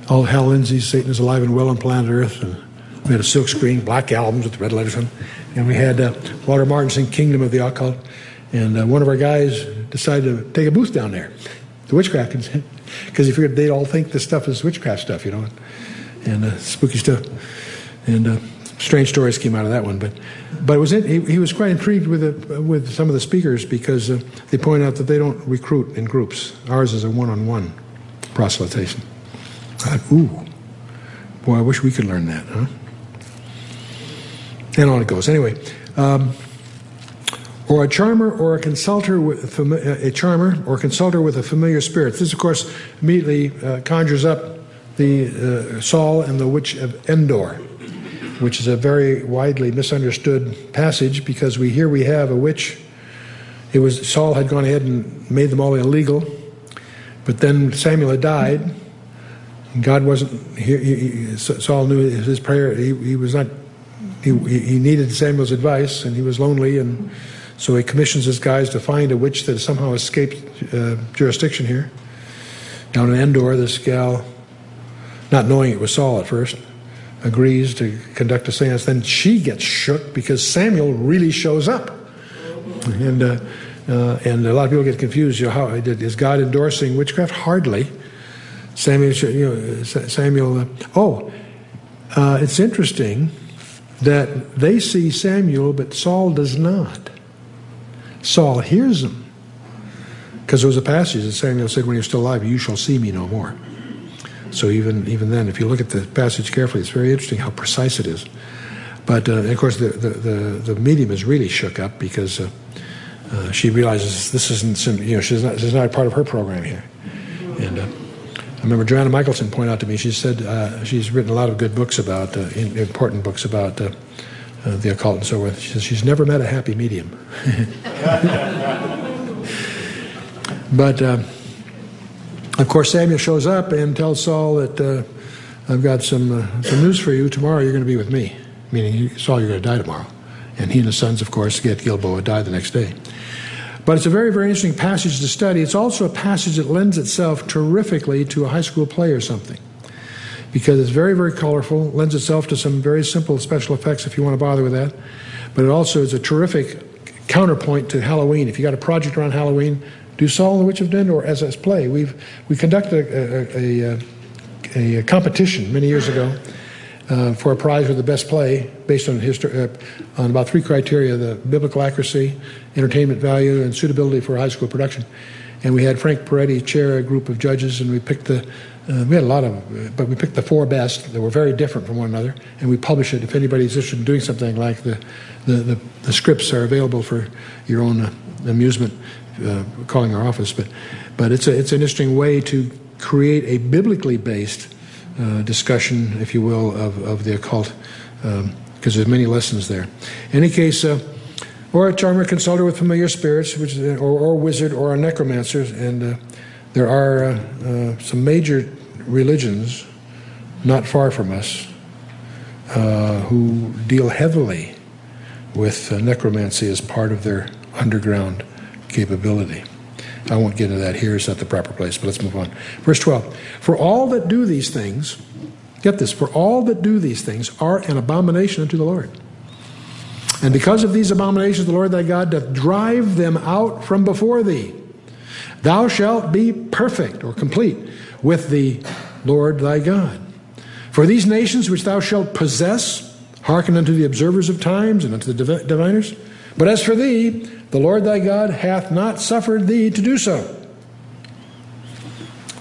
All Hal Lindsey's Satan is Alive and Well on Planet Earth. And we had a silk screen, black albums with the red letters on. And we had Walter Martin sing Kingdom of the Occult. And one of our guys decided to take a booth down there, the witchcraft, because he figured they'd all think this stuff is witchcraft stuff, and spooky stuff. And strange stories came out of that one. But it was he was quite intrigued with some of the speakers because they point out that they don't recruit in groups. Ours is a one-on-one proselytation. I thought, ooh, boy, I wish we could learn that, huh? And on it goes. Anyway, or a charmer or a consulter with a familiar spirit. This, of course, immediately conjures up the Saul and the witch of Endor, which is a very widely misunderstood passage because we have a witch. Saul had gone ahead and made them all illegal, but then Samuel had died. And God wasn't here. Saul knew his prayer. He was not. He needed Samuel's advice, and he was lonely, and so he commissions his guys to find a witch that somehow escaped jurisdiction here. Down in Endor, this gal, not knowing it was Saul at first, agrees to conduct a seance. Then she gets shook because Samuel really shows up, and a lot of people get confused. Is God endorsing witchcraft? Hardly. Samuel. It's interesting that they see Samuel, but Saul does not. Saul hears him because there was a passage that Samuel said when he was still alive, "You shall see me no more." So even then, if you look at the passage carefully, it's very interesting how precise it is. But of course, the medium is really shook up because she realizes this isn't this is not part of her program here. And I remember Joanna Michelson pointed out to me. She said she's written a lot of good books about important books about the occult and so forth. She says she's never met a happy medium. But of course, Samuel shows up and tells Saul that I've got some news for you. Tomorrow you're going to be with me. Meaning, Saul, you're going to die tomorrow. And he and his sons, of course, Gilboa, died the next day. But it's a very, very interesting passage to study. It's also a passage that lends itself terrifically to a high school play or something. Because it's very, very colorful, lends itself to some very simple special effects if you want to bother with that. But it also is a terrific counterpoint to Halloween. If you got a project around Halloween, do Saul and the Witch of Endor as a play. We conducted a competition many years ago for a prize for the best play based on on about 3 criteria: the biblical accuracy, entertainment value, and suitability for a high school production. And we had Frank Peretti chair a group of judges, and we picked we had a lot but we picked the 4 best that were very different from one another, and we publish it. If anybody's interested in doing something like the scripts are available for your own amusement. calling our office, but it's an interesting way to create a biblically based discussion, if you will, of the occult, because there's many lessons there. In any case, or a charmer, consulter with familiar spirits, or a wizard, or a necromancer, and there are some major religions not far from us who deal heavily with necromancy as part of their underground capability. I won't get into that here. It's not the proper place, but let's move on. Verse 12. For all that do these things, get this, for all that do these things are an abomination unto the Lord. And because of these abominations, the Lord thy God doth drive them out from before thee. Thou shalt be perfect, or complete, with the Lord thy God. For these nations which thou shalt possess, hearken unto the observers of times and unto the diviners. But as for thee, the Lord thy God hath not suffered thee to do so.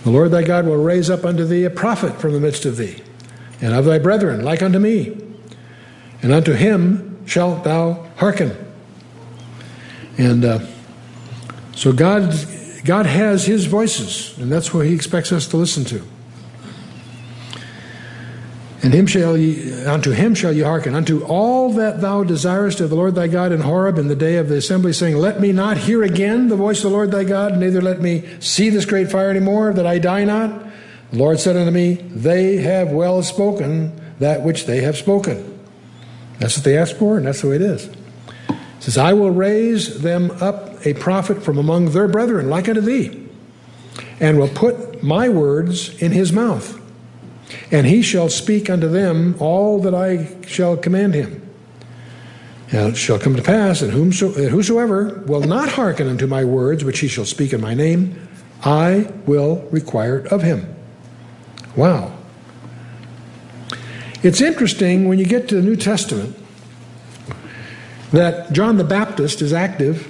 The Lord thy God will raise up unto thee a prophet from the midst of thee, and of thy brethren, like unto me. And unto him shalt thou hearken. And so God has his voices, and that's what he expects us to listen to. And unto him shall ye hearken, unto all that thou desirest of the Lord thy God in Horeb in the day of the assembly, saying, Let me not hear again the voice of the Lord thy God, neither let me see this great fire any more, that I die not. The Lord said unto me, They have well spoken that which they have spoken. That's what they asked for, and that's the way it is. It says, I will raise them up a prophet from among their brethren, like unto thee, and will put my words in his mouth. And he shall speak unto them all that I shall command him. And it shall come to pass that whosoever will not hearken unto my words, which he shall speak in my name, I will require it of him. Wow. It's interesting when you get to the New Testament that John the Baptist is active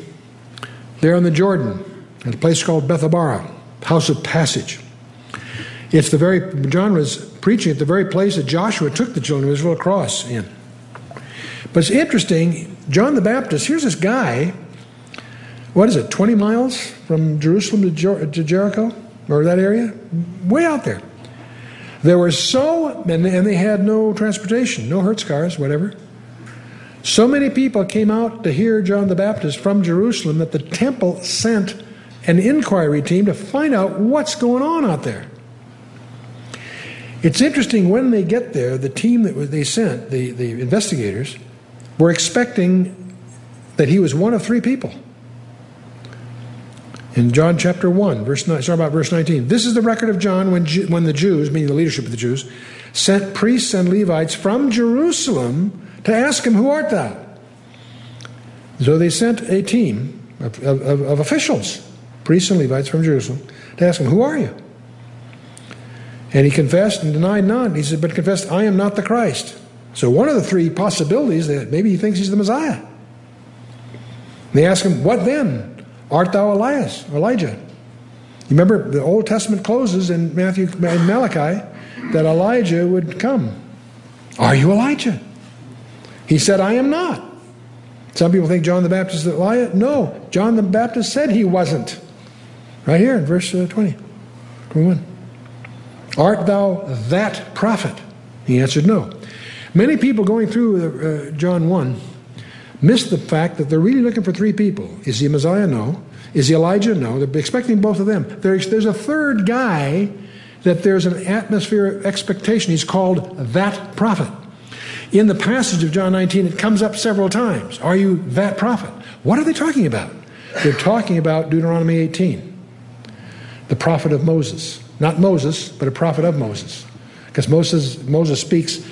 there in the Jordan, at a place called Bethabara, house of passage. John was preaching at the very place that Joshua took the children of Israel across in. But it's interesting, John the Baptist, here's this guy, 20 miles from Jerusalem to Jericho, or that area? Way out there. There were and they had no transportation, no Hertz cars, whatever. So many people came out to hear John the Baptist from Jerusalem that the temple sent an inquiry team to find out what's going on out there. It's interesting, when they get there, the team that they sent, the investigators, were expecting that he was one of three people. In John chapter 1, start about verse 19. This is the record of John when the Jews, meaning the leadership of the Jews, sent priests and Levites from Jerusalem to ask him, Who art thou? So they sent a team of officials, priests and Levites from Jerusalem, to ask him, Who are you? And he confessed and denied none. He said, but confessed, I am not the Christ. So one of the three possibilities that maybe he thinks he's the Messiah. And they ask him, what then? Art thou Elijah? You remember the Old Testament closes in Malachi that Elijah would come. Are you Elijah? He said, I am not. Some people think John the Baptist is Elijah. No, John the Baptist said he wasn't. Right here in verse 21. Art thou that prophet? He answered, no. Many people going through John 1 miss the fact that they're really looking for three people. Is he Messiah? No. Is he Elijah? No. They're expecting both of them. There's a third guy that there's an atmosphere of expectation. He's called that prophet. In the passage of John 19, it comes up several times. Are you that prophet? What are they talking about? They're talking about Deuteronomy 18, the prophet of Moses. Not Moses, but a prophet of Moses. Because Moses speaks,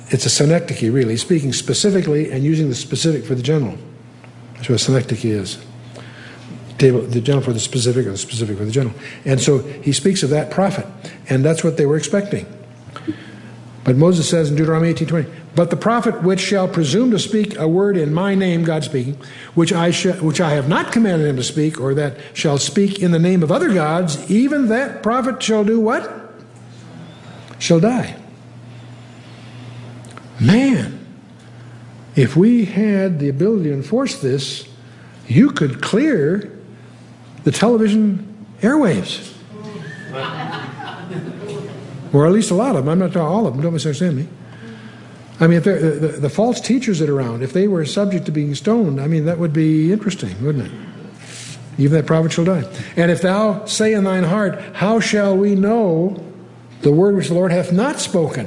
it's a synecdoche really, speaking specifically and using the specific for the general. That's what a synecdoche is. The general for the specific, or the specific for the general. And so he speaks of that prophet, and that's what they were expecting. But Moses says in Deuteronomy 18:20, but the prophet which shall presume to speak a word in my name, God speaking, which I have not commanded him to speak, or that shall speak in the name of other gods, even that prophet shall do what? Shall die. Man, if we had the ability to enforce this, you could clear the television airwaves. Or at least a lot of them. I'm not talking all of them. Don't misunderstand me. I mean, if the false teachers that are around, if they were subject to being stoned, I mean, that would be interesting, wouldn't it? Even that prophet shall die. And if thou say in thine heart, how shall we know the word which the Lord hath not spoken?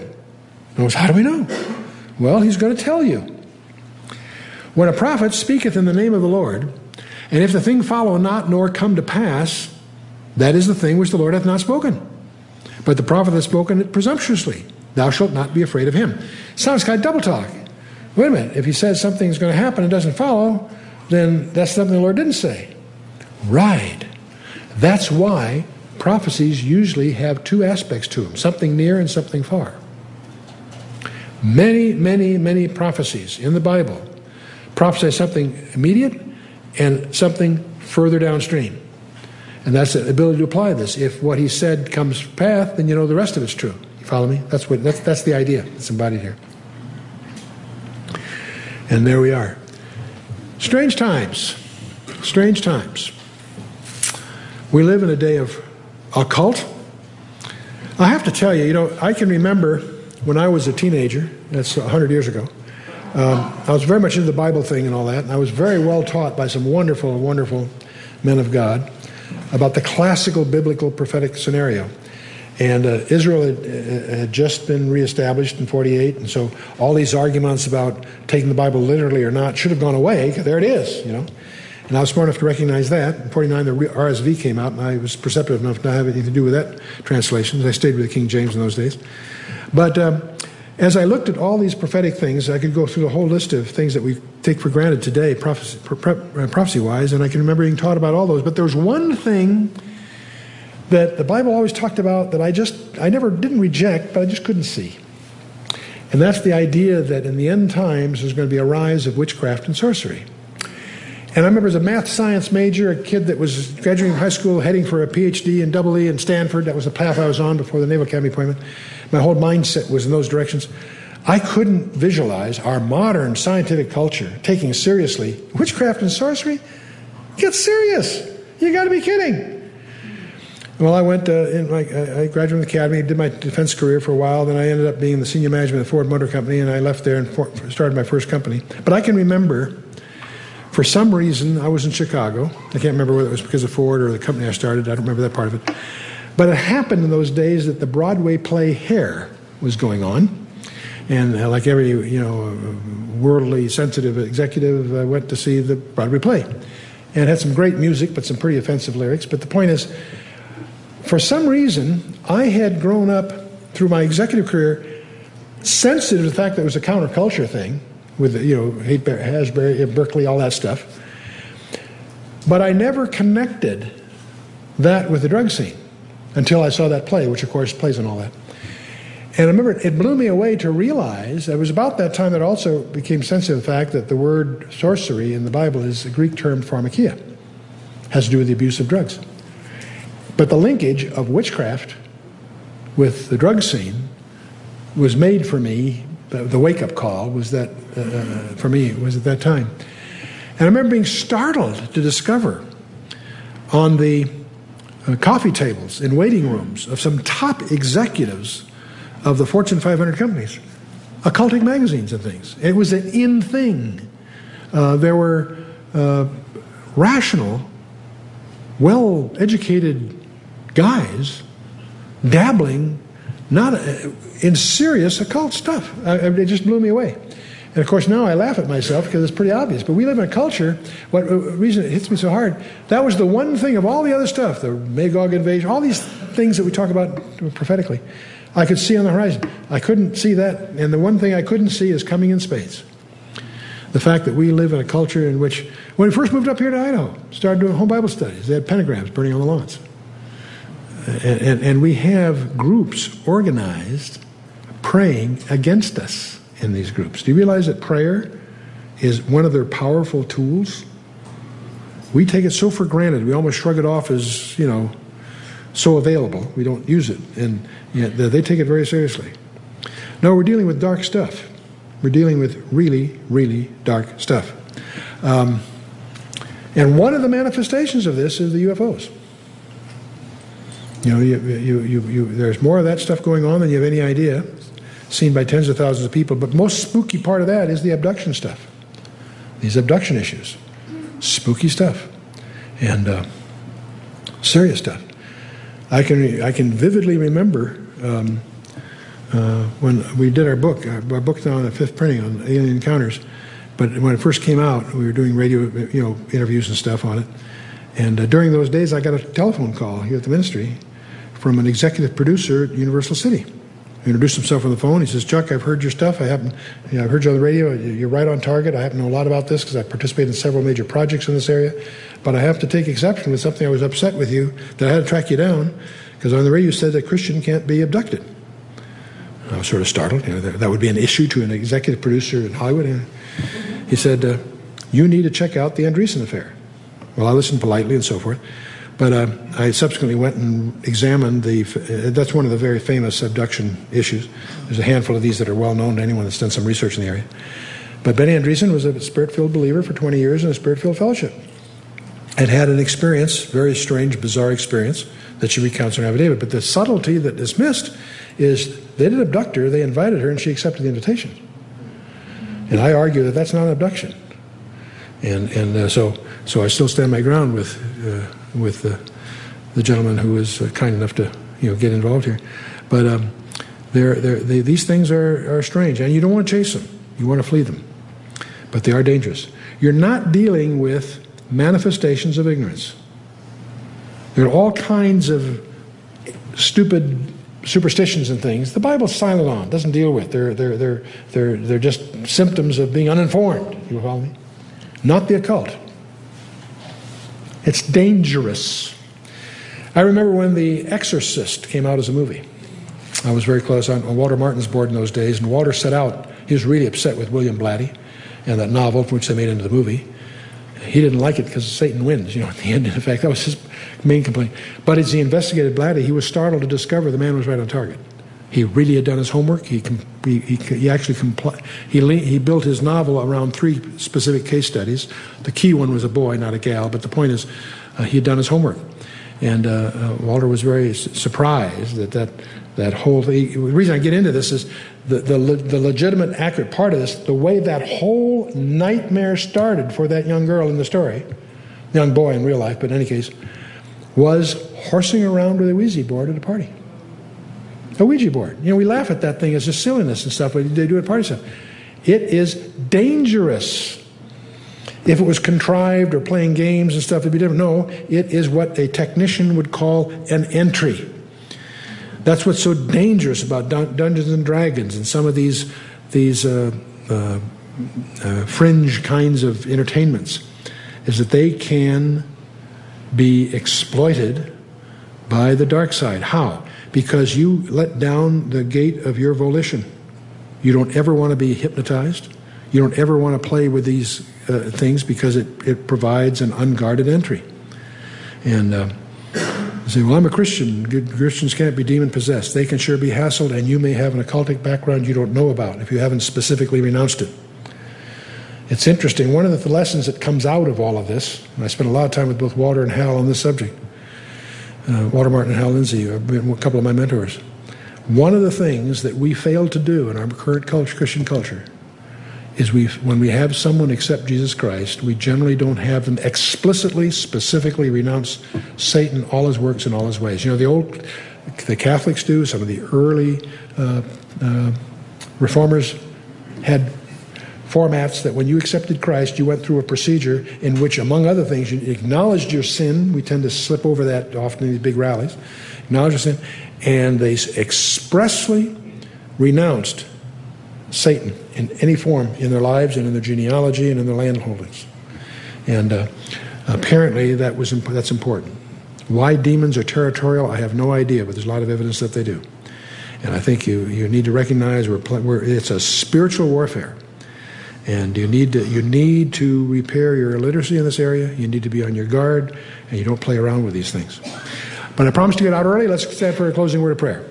Notice, how do we know? Well, he's going to tell you. When a prophet speaketh in the name of the Lord, and if the thing follow not nor come to pass, that is the thing which the Lord hath not spoken. But the prophet hath spoken it presumptuously. Thou shalt not be afraid of him. Sounds kind of double talk. Wait a minute. If he says something's going to happen and doesn't follow, then that's something the Lord didn't say. Right. That's why prophecies usually have two aspects to them, something near and something far. Many, many, many prophecies in the Bible prophesy something immediate and something further downstream. And that's the ability to apply this. If what he said comes to pass, then you know the rest of it's true. You follow me? That's the idea that's embodied here. And there we are. Strange times. Strange times. We live in a day of occult. I have to tell you, I can remember when I was a teenager, that's 100 years ago, I was very much into the Bible thing and all that, and I was very well taught by some wonderful, wonderful men of God about the classical biblical prophetic scenario. And Israel had just been reestablished in 48, and so all these arguments about taking the Bible literally or not should have gone away, because there it is, And I was smart enough to recognize that. In 49, the RSV came out, and I was perceptive enough to not have anything to do with that translation. I stayed with the King James in those days. But as I looked at all these prophetic things, I could go through the whole list of things that we take for granted today, prophecy-wise, and I can remember being taught about all those. But there was one thing that the Bible always talked about that I never didn't reject, but I just couldn't see. And that's the idea that in the end times there's going to be a rise of witchcraft and sorcery. And I remember as a math science major, a kid that was graduating from high school, heading for a PhD in EE in Stanford. That was the path I was on before the Naval Academy appointment. My whole mindset was in those directions. I couldn't visualize our modern scientific culture taking seriously witchcraft and sorcery. Get serious. You got to be kidding. Well, I went I graduated from the academy, did my defense career for a while, then I ended up being the senior management of the Ford Motor Company, and I left there and started my first company. But I can remember, for some reason, I was in Chicago. I can't remember whether it was because of Ford or the company I started. I don't remember that part of it. But it happened in those days that the Broadway play Hair was going on. And like every, worldly sensitive executive, I went to see the Broadway play. And it had some great music, but some pretty offensive lyrics. But the point is, for some reason, I had grown up through my executive career sensitive to the fact that it was a counterculture thing with, Haight-Ashbury, Berkeley, all that stuff. But I never connected that with the drug scene until I saw that play, which of course plays on all that. And I remember it blew me away to realize, it was about that time that I also became sensitive to the fact that the word sorcery in the Bible is a Greek term pharmakia. It has to do with the abuse of drugs. But the linkage of witchcraft with the drug scene was made for me, the wake-up call was that, for me, was at that time. And I remember being startled to discover on the coffee tables in waiting rooms of some top executives of the Fortune 500 companies, occultic magazines and things. It was an in thing. There were rational, well-educated guys dabbling not in serious occult stuff. It just blew me away. And of course now I laugh at myself because it's pretty obvious. But we live in a culture, what reason it hits me so hard, that was the one thing of all the other stuff, the Magog invasion, all these things that we talk about prophetically, I could see on the horizon. I couldn't see that. And the one thing I couldn't see is coming in spades. The fact that we live in a culture in which, when we first moved up here to Idaho, started doing home Bible studies, they had pentagrams burning on the lawns. And we have groups organized praying against us in these groups. Do you realize that prayer is one of their powerful tools? We take it so for granted. We almost shrug it off as, so available. We don't use it. And yet they take it very seriously. No, we're dealing with dark stuff. We're dealing with really, really dark stuff. And one of the manifestations of this is the UFOs. There's more of that stuff going on than you have any idea, seen by tens of thousands of people. But most spooky part of that is the abduction stuff. These abduction issues. Spooky stuff. And serious stuff. I can vividly remember when we did our book now on the 5th printing on alien encounters. But when it first came out, we were doing radio, interviews and stuff on it. And during those days, I got a telephone call here at the ministry from an executive producer at Universal City. He introduced himself on the phone. He says, "Chuck, I've heard your stuff. I've heard you on the radio. You're right on target. I happen to know a lot about this because I participated in several major projects in this area. But I have to take exception with something. I was upset with you that I had to track you down because on the radio you said that a Christian can't be abducted." I was sort of startled. That would be an issue to an executive producer in Hollywood. And he said, "You need to check out the Andreessen affair." Well, I listened politely and so forth. But I subsequently went and examined that's one of the very famous abduction issues. There's a handful of these that are well known to anyone that's done some research in the area. But Benny Andreessen was a Spirit-filled believer for 20 years in a Spirit-filled fellowship. And had an experience, very strange, bizarre experience, that she recounts in her affidavit. But the subtlety that is missed is they didn't abduct her, they invited her, and she accepted the invitation. And I argue that that's not an abduction. And so I still stand my ground with the gentleman who was kind enough to get involved here. But these things are strange, and you don't want to chase them. You want to flee them. But they are dangerous. You're not dealing with manifestations of ignorance. There are all kinds of stupid superstitions and things the Bible's silent on, doesn't deal with. They're just symptoms of being uninformed. You follow me? Not the occult. It's dangerous. I remember when The Exorcist came out as a movie. I was very close on Walter Martin's board in those days, and Walter set out. He was really upset with William Blatty and that novel, which they made into the movie. He didn't like it because Satan wins, at the end. In fact, that was his main complaint. But as he investigated Blatty, he was startled to discover the man was right on target. He really had done his homework. He built his novel around 3 specific case studies. The key one was a boy, not a gal. But the point is, he had done his homework, and Walter was very surprised that whole thing. The reason I get into this is the legitimate, accurate part of this. The way that whole nightmare started for that young girl in the story, young boy in real life, but in any case, was horsing around with a Ouija board at a party. A Ouija board. We laugh at that thing as just silliness and stuff, but they do at party stuff. It is dangerous. If it was contrived or playing games and stuff, it'd be different. No, it is what a technician would call an entry. That's what's so dangerous about Dungeons and Dragons and some of these fringe kinds of entertainments, is that they can be exploited by the dark side. How? Because you let down the gate of your volition. You don't ever want to be hypnotized. You don't ever want to play with these things because it provides an unguarded entry. And you say, well, I'm a Christian. Good Christians can't be demon-possessed. They can sure be hassled, and you may have an occultic background you don't know about if you haven't specifically renounced it. It's interesting. One of the lessons that comes out of all of this, and I spent a lot of time with both Walter and Hal on this subject, Walter Martin and Hal Lindsey have been a couple of my mentors. One of the things that we fail to do in our current Christian culture is when we have someone accept Jesus Christ, we generally don't have them explicitly, specifically renounce Satan, all his works and all his ways. The Catholics do, some of the early reformers had formats that when you accepted Christ, you went through a procedure in which, among other things, you acknowledged your sin. We tend to slip over that often in these big rallies. Acknowledge your sin. And they expressly renounced Satan in any form in their lives and in their genealogy and in their land holdings. And apparently that's important. Why demons are territorial, I have no idea, but there's a lot of evidence that they do. And I think you need to recognize it's a spiritual warfare. And you need to repair your illiteracy in this area. You need to be on your guard, and you don't play around with these things. But I promised to get out early. Let's stand for a closing word of prayer.